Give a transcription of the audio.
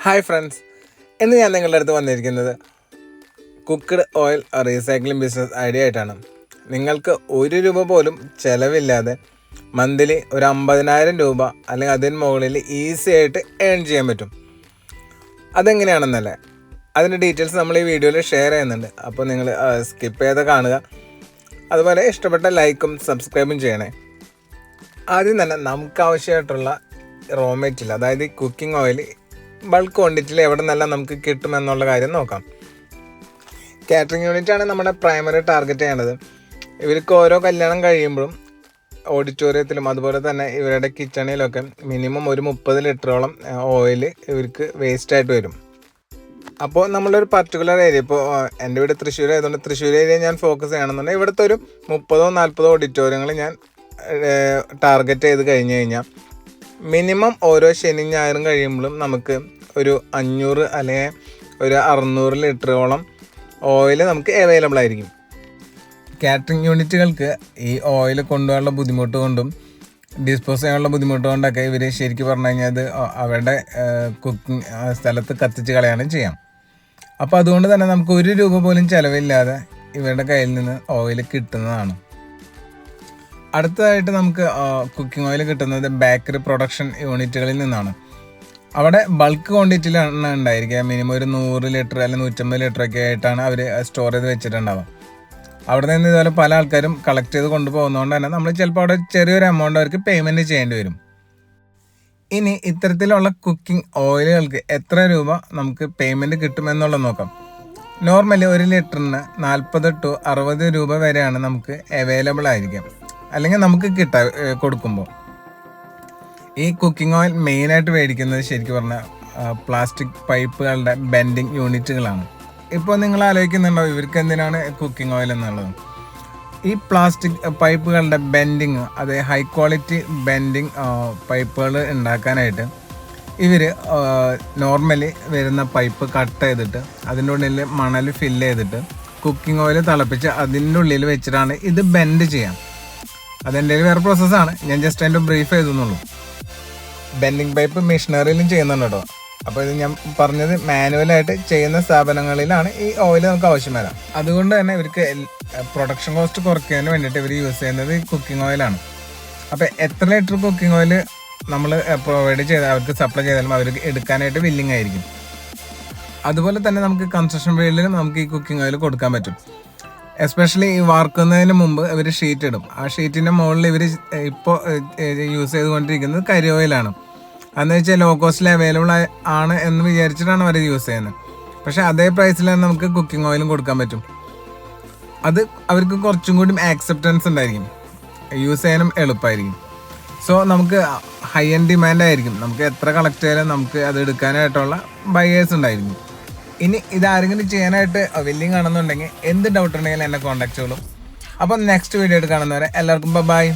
Hi friends, ഇന്ന് ഞാൻ നിങ്ങളുടെ അടുത്ത് വന്നിരിക്കുന്നത് cooked oil recycling business idea ആയിട്ടാണ്. നിങ്ങൾക്ക് ₹1 പോലും ചിലവില്ലാതെ മന്ത്ലി ഒരു 50,000 രൂപ അല്ലെങ്കിൽ അതിന് മുകളിൽ ഈസി ആയിട്ട് ഏൺ ചെയ്യാൻ പറ്റും. അതെങ്ങനെയാണെന്നല്ലേ, അതിൻ്റെ ഡീറ്റെയിൽസ് നമ്മൾ ഈ വീഡിയോയിൽ ഷെയർ ചെയ്യുന്നുണ്ട്. അപ്പോൾ നിങ്ങൾ സ്കിപ്പ് ചെയ്ത് കാണുക. അതുപോലെ ഇഷ്ടപ്പെട്ട ലൈക്കും സബ്സ്ക്രൈബും ചെയ്യണേ. ആദ്യം തന്നെ നമുക്ക് ആവശ്യമായിട്ടുള്ള റോ മെറ്റീരിയൽ, അതായത് കുക്കിംഗ് ഓയിൽ ബൾക്ക് ക്വാണ്ടിറ്റിയിൽ എവിടെ നിന്നെല്ലാം നമുക്ക് കിട്ടുമെന്നുള്ള കാര്യം നോക്കാം. കാറ്ററിംഗ് യൂണിറ്റാണ് നമ്മുടെ പ്രൈമറി ടാർഗറ്റ് ചെയ്യേണ്ടത്. ഇവർക്ക് ഓരോ കല്യാണം കഴിയുമ്പോഴും ഓഡിറ്റോറിയത്തിലും അതുപോലെ തന്നെ ഇവരുടെ കിച്ചണിലൊക്കെ മിനിമം ഒരു 30 ലിറ്ററോളം ഓയിൽ ഇവർക്ക് വേസ്റ്റായിട്ട് വരും. അപ്പോൾ നമ്മളൊരു പർട്ടിക്കുലർ ഏരിയ, ഇപ്പോൾ എൻ്റെ വീട് തൃശ്ശൂർ ആയതുകൊണ്ട് തൃശ്ശൂർ ഏരിയ ഞാൻ ഫോക്കസ് ചെയ്യണമെന്നുണ്ടെങ്കിൽ ഇവിടുത്തെ ഒരു 30-40 ഓഡിറ്റോറിയങ്ങൾ ഞാൻ ടാർഗറ്റ് ചെയ്ത് കഴിഞ്ഞ് കഴിഞ്ഞാൽ മിനിമം ഓരോ ശനി ഞായറും കഴിയുമ്പോഴും നമുക്ക് ഒരു 500 അല്ലെങ്കിൽ ഒരു 600 ലിറ്ററോളം ഓയിൽ നമുക്ക് അവൈലബിൾ ആയിരിക്കും. കാറ്ററിംഗ് യൂണിറ്റുകൾക്ക് ഈ ഓയിൽ കൊണ്ടുപോകാനുള്ള ബുദ്ധിമുട്ട് കൊണ്ടും ഡിസ്പോസ് ചെയ്യാനുള്ള ബുദ്ധിമുട്ട് കൊണ്ടൊക്കെ ഇവർ ശരിക്കും പറഞ്ഞു കഴിഞ്ഞാൽ അത് അവരുടെ കുക്കിംഗ് സ്ഥലത്ത് കത്തിച്ച് കളയാനും ചെയ്യാം. അപ്പോൾ അതുകൊണ്ട് തന്നെ നമുക്ക് ₹1 പോലും ചിലവില്ലാതെ ഇവരുടെ കയ്യിൽ നിന്ന് ഓയിൽ കിട്ടുന്നതാണ്. അടുത്തതായിട്ട് നമുക്ക് കുക്കിംഗ് ഓയിൽ കിട്ടുന്നത് ബേക്കറി പ്രൊഡക്ഷൻ യൂണിറ്റുകളിൽ നിന്നാണ്. അവിടെ ബൾക്ക് ക്വാണ്ടിറ്റിയിലാണ് ഉണ്ടായിരിക്കുക. മിനിമം ഒരു 100 ലിറ്റർ അല്ലെങ്കിൽ 150 ലിറ്ററൊക്കെ ആയിട്ടാണ് അവർ സ്റ്റോർ ചെയ്ത് വെച്ചിട്ടുണ്ടാവുക. അവിടെ നിന്ന് ഇതുപോലെ പല ആൾക്കാരും കളക്ട് ചെയ്ത് കൊണ്ടുപോകുന്നതുകൊണ്ട് തന്നെ നമ്മൾ ചിലപ്പോൾ അവിടെ ചെറിയൊരു എമൗണ്ട് അവർക്ക് പേയ്മെൻറ്റ് ചെയ്യേണ്ടി വരും. ഇനി ഇത്തരത്തിലുള്ള കുക്കിംഗ് ഓയിലുകൾക്ക് എത്ര രൂപ നമുക്ക് പേയ്മെൻറ്റ് കിട്ടുമെന്നുള്ളത് നോക്കാം. നോർമലി 1 ലിറ്ററിന് 40 to 60 രൂപ വരെയാണ് നമുക്ക് അവൈലബിൾ ആയിരിക്കാം, അല്ലെങ്കിൽ നമുക്ക് കൊടുക്കുമ്പോൾ. ഈ കുക്കിംഗ് ഓയിൽ മെയിനായിട്ട് മേടിക്കുന്നത് ശരിക്കും പറഞ്ഞാൽ പ്ലാസ്റ്റിക് പൈപ്പുകളുടെ ബെൻഡിങ് യൂണിറ്റുകളാണ്. ഇപ്പോൾ നിങ്ങൾ ആലോചിക്കുന്നുണ്ടോ ഇവർക്ക് എന്തിനാണ് കുക്കിംഗ് ഓയിൽ എന്നുള്ളത്? ഈ പ്ലാസ്റ്റിക് പൈപ്പുകളുടെ ബെൻഡിങ്, അത് ഹൈ ക്വാളിറ്റി ബെൻഡിങ് പൈപ്പുകൾ ഉണ്ടാക്കാനായിട്ട് ഇവർ നോർമലി വരുന്ന പൈപ്പ് കട്ട് ചെയ്തിട്ട് അതിൻ്റെ ഉള്ളിൽ മണൽ ഫില്ല് ചെയ്തിട്ട് കുക്കിംഗ് ഓയിൽ തിളപ്പിച്ച് അതിൻ്റെ ഉള്ളിൽ വെച്ചിട്ടാണ് ഇത് ബെൻഡ് ചെയ്യാം. അതെൻ്റെ വേറെ പ്രോസസ്സാണ്, ഞാൻ ജസ്റ്റ് അതിൻ്റെ ബ്രീഫ് ചെയ്തെന്നുള്ളൂ. ബെൻഡിങ് പൈപ്പ് മെഷീനറിയിലും ചെയ്യുന്നുണ്ട് കേട്ടോ. അപ്പോൾ ഇത് ഞാൻ പറഞ്ഞത് മാനുവലായിട്ട് ചെയ്യുന്ന സ്ഥാപനങ്ങളിലാണ് ഈ ഓയിൽ നമുക്ക് ആവശ്യം വരാം. അതുകൊണ്ട് തന്നെ ഇവർക്ക് പ്രൊഡക്ഷൻ കോസ്റ്റ് കുറയ്ക്കുന്നതിന് വേണ്ടിയിട്ട് ഇവർ യൂസ് ചെയ്യുന്നത് ഈ കുക്കിംഗ് ഓയിലാണ്. അപ്പോൾ എത്ര ലിറ്റർ കുക്കിംഗ് ഓയിൽ നമ്മൾ പ്രൊവൈഡ് ചെയ്താൽ അവർക്ക് സപ്ലൈ ചെയ്താലും അവർക്ക് എടുക്കാനായിട്ട് വില്ലിങ് ആയിരിക്കും. അതുപോലെ തന്നെ നമുക്ക് കൺസ്ട്രക്ഷൻ ഫീൽഡിലും നമുക്ക് ഈ കുക്കിംഗ് ഓയിൽ കൊടുക്കാൻ പറ്റും. എസ്പെഷ്യലി ഈ വാർക്കുന്നതിന് മുമ്പ് ഇവർ ഷീറ്റ് ഇടും. ആ ഷീറ്റിൻ്റെ മുകളിൽ ഇവർ ഇപ്പോൾ യൂസ് ചെയ്തുകൊണ്ടിരിക്കുന്നത് കരി ഓയിലാണ്. അതെന്ന് വെച്ചാൽ ലോ കോസ്റ്റിൽ അവൈലബിൾ ആണ് എന്ന് വിചാരിച്ചിട്ടാണ് അവർ യൂസ് ചെയ്യുന്നത്. പക്ഷേ അതേ പ്രൈസിൽ തന്നെ നമുക്ക് കുക്കിംഗ് ഓയിലും കൊടുക്കാൻ പറ്റും. അത് അവർക്ക് കുറച്ചും കൂടി ആക്സെപ്റ്റൻസ് ഉണ്ടായിരിക്കും, യൂസ് ചെയ്യാനും എളുപ്പമായിരിക്കും. സോ നമുക്ക് ഹൈ എൻഡ് ഡിമാൻഡ് ആയിരിക്കും. നമുക്ക് എത്ര കളക്ട് ചെയ്താലും നമുക്ക് അത് എടുക്കാനായിട്ടുള്ള ബയേഴ്സ് ഉണ്ടായിരിക്കും. ഇനി ഇതാരെങ്കിലും ചെയ്യാനായിട്ട് വില്ലിങ് ആണെന്നുണ്ടെങ്കിൽ എന്ത് ഡൗട്ട് ഉണ്ടെങ്കിലും എന്നെ കോൺടാക്ട് ചെയ്യുള്ളൂ. അപ്പം നെക്സ്റ്റ് വീഡിയോ ആയിട്ട് കാണുന്നവരെ എല്ലാവർക്കും ബൈ.